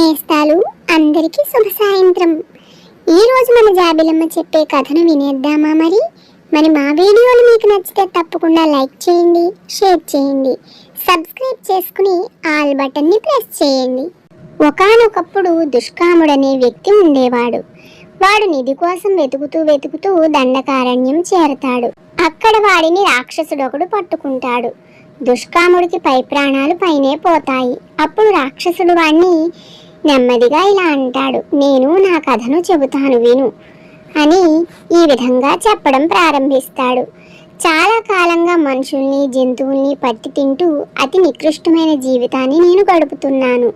నేస్తాలు అందరికీ శుభ సాయంత్రం. ఈరోజు మన జాబిలమ్మ చెప్పే కథను వినేద్దామా? మరి మా వీడియోలు మీకు నచ్చితే తప్పకుండా లైక్ చేయండి, షేర్ చేయండి, సబ్స్క్రైబ్ చేసుకుని ఆల్ బటన్ని ప్రెస్ చేయండి. ఒకానొకప్పుడు దుష్కాముడనే వ్యక్తి ఉండేవాడు. వాడు నిధి కోసం వెతుకుతూ దండకారణ్యం చేరతాడు. అక్కడ వాడిని రాక్షసుడొకడు పట్టుకుంటాడు. దుష్కాముడికి పై ప్రాణాలు పైనే పోతాయి. అప్పుడు రాక్షసుడు వాణ్ణి నెమ్మదిగా ఇలా అంటాడు, నేను నా కథను చెబుతాను విను అని ఈ విధంగా చెప్పడం ప్రారంభిస్తాడు. చాలా కాలంగా మనుషుల్ని జంతువుల్ని పట్టి తింటూ అతి నికృష్టమైన జీవితాన్ని నేను గడుపుతున్నాను.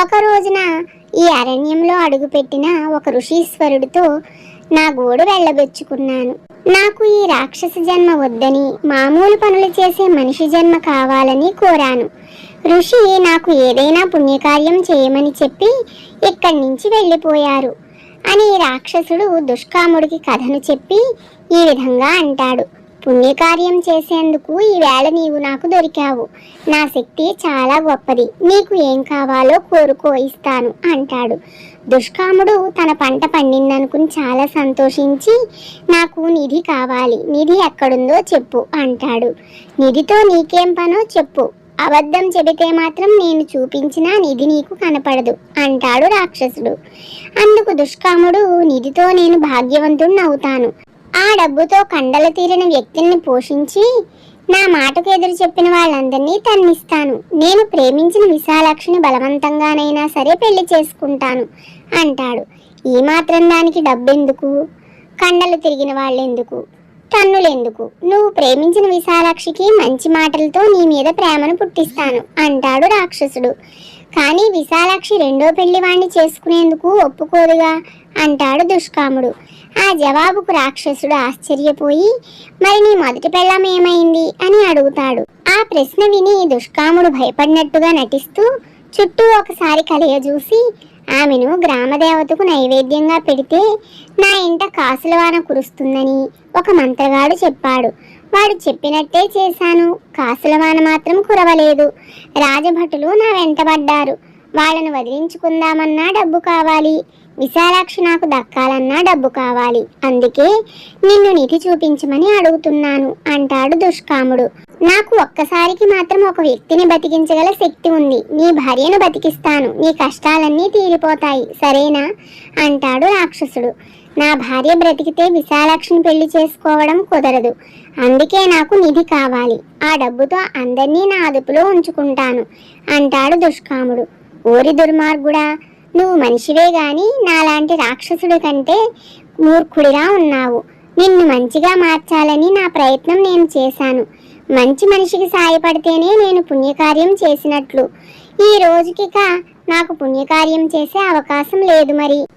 ఒక రోజున ఈ అరణ్యంలో అడుగుపెట్టిన ఒక ఋషీశ్వరుడితో నా గోడు వెళ్ళబెచ్చుకున్నాను. నాకు ఈ రాక్షస జన్మ వద్దని మామూలు పనులు చేసే మనిషి జన్మ కావాలని కోరాను. ఋషి నాకు ఏదైనా పుణ్యకార్యం చేయమని చెప్పి ఇక్కడి నుంచి వెళ్ళిపోయారు అని రాక్షసుడు దుష్కాముడికి కథను చెప్పి ఈ విధంగా అంటాడు, పుణ్యకార్యం చేసేందుకు ఈవేళ నీవు నాకు దొరికావు. నా శక్తి చాలా గొప్పది. నీకు ఏం కావాలో కోరుకో, ఇస్తాను అంటాడు. దుష్కాముడు తన పంట పండిందనుకుని చాలా సంతోషించి నాకు నిధి కావాలి, నిధి ఎక్కడుందో చెప్పు అంటాడు. నిధితో నీకేం పనో చెప్పు, అబద్ధం చెబితే మాత్రం నేను చూపించిన నిధి నీకు కనపడదు అంటాడు రాక్షసుడు. అందుకు దుష్కాముడు, నిధితో నేను భాగ్యవంతుడిని అవుతాను. ఆ డబ్బుతో కండలు తీరిన వ్యక్తుల్ని పోషించి నా మాటకు ఎదురు చెప్పిన వాళ్ళందరినీ తన్నిస్తాను. నేను ప్రేమించిన విశాలాక్షిని బలవంతంగానైనా సరే పెళ్లి చేసుకుంటాను అంటాడు. ఈ మాత్రం దానికి డబ్బెందుకు, కండలు తిరిగిన వాళ్ళెందుకు, తన్నులెందుకు, నువ్వు ప్రేమించిన విశాలాక్షికి మంచి మాటలతో నీ మీద ప్రేమను పుట్టిస్తాను అంటాడు రాక్షసుడు. కానీ విశాలాక్షి రెండో పెళ్లి వాణ్ణి చేసుకునేందుకు ఒప్పుకోదుగా అంటాడు దుష్కాముడు. ఆ జవాబుకు రాక్షసుడు ఆశ్చర్యపోయి, మరి నీ మొదటి పెళ్ళాం ఏమైంది అని అడుగుతాడు. ఆ ప్రశ్న విని దుష్కాముడు భయపడినట్టుగా నటిస్తూ చుట్టూ ఒకసారి కలయజూసి ఆమెను గ్రామదేవతకు నైవేద్యంగా పెడితే నా ఇంట కాసులవాన కురుస్తుందని ఒక మంత్రగాడు చెప్పాడు. వాడు చెప్పినట్టే చేశాను. కాసులవాన మాత్రం కురవలేదు. రాజభటులు నా వెంటబడ్డారు. వాళ్ళను వదిలించుకుందామన్నా డబ్బు కావాలి, విశాలాక్షి నాకు దక్కాలన్నా డబ్బు కావాలి. అందుకే నిన్ను నిధి చూపించమని అడుగుతున్నాను అంటాడు దుష్కాముడు. నాకు ఒక్కసారికి మాత్రం ఒక వ్యక్తిని బతికించగల శక్తి ఉంది. నీ భార్యను బతికిస్తాను, నీ కష్టాలన్నీ తీరిపోతాయి, సరేనా అంటాడు రాక్షసుడు. నా భార్య బ్రతికితే విశాలాక్షిని పెళ్లి చేసుకోవడం కుదరదు. అందుకే నాకు నిధి కావాలి. ఆ డబ్బుతో అందరినీ నా అదుపులో ఉంచుకుంటాను అంటాడు దుష్కాముడు. ఓరి దుర్మార్గుడా, నువ్వు మనిషివే గాని నాలాంటి రాక్షసుడి కంటే మూర్ఖుడిగా ఉన్నావు. నిన్ను మంచిగా మార్చాలని నా ప్రయత్నం నేను చేశాను. మంచి మనిషికి సాయపడితేనే నేను పుణ్యకార్యం చేసినట్లు. ఈ రోజుకిక నాకు పుణ్యకార్యం చేసే అవకాశం లేదు.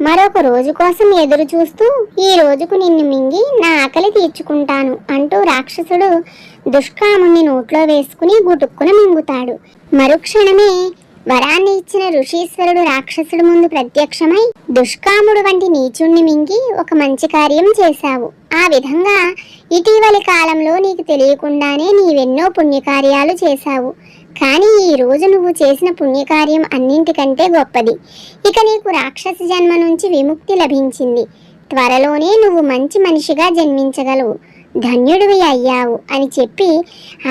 మరొక రోజు కోసం ఎదురు చూస్తూ ఈ రోజుకు నిన్ను మింగి నా ఆకలి తీర్చుకుంటాను అంటూ రాక్షసుడు దుష్కాముణ్ణి నోట్లో వేసుకుని గుటుక్కున మింగుతాడు. మరుక్షణమే వరాన్ని ఇచ్చిన ఋషీశ్వరుడు రాక్షసుడు ముందు ప్రత్యక్షమై, దుష్కాముడు వంటి నీచుణ్ణి మింగి ఒక మంచి కార్యం చేశావు. ఆ విధంగా ఇటీవలి కాలంలో నీకు తెలియకుండానే నీవెన్నో పుణ్యకార్యాలు చేశావు. కానీ ఈ రోజు నువ్వు చేసిన పుణ్యకార్యం అన్నింటికంటే గొప్పది. ఇక నీకు రాక్షస జన్మ నుంచి విముక్తి లభించింది. త్వరలోనే నువ్వు మంచి మనిషిగా జన్మించగలవు, ధన్యుడివి అయ్యావు అని చెప్పి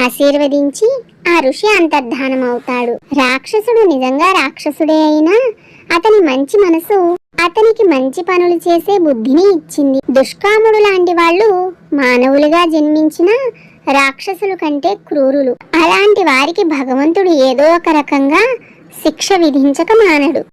ఆశీర్వదించి ఆ ఋషి అంతర్ధానమవుతాడు. రాక్షసుడు నిజంగా రాక్షసుడే అయినా అతని మంచి మనసు అతనికి మంచి పనులు చేసే బుద్ధిని ఇచ్చింది. దుష్కాముడు లాంటి వాళ్ళు మానవులుగా జన్మించిన రాక్షసుల కంటే క్రూరులు. అలాంటి వారికి భగవంతుడు ఏదో ఒక రకంగా శిక్ష విధించక మానడు.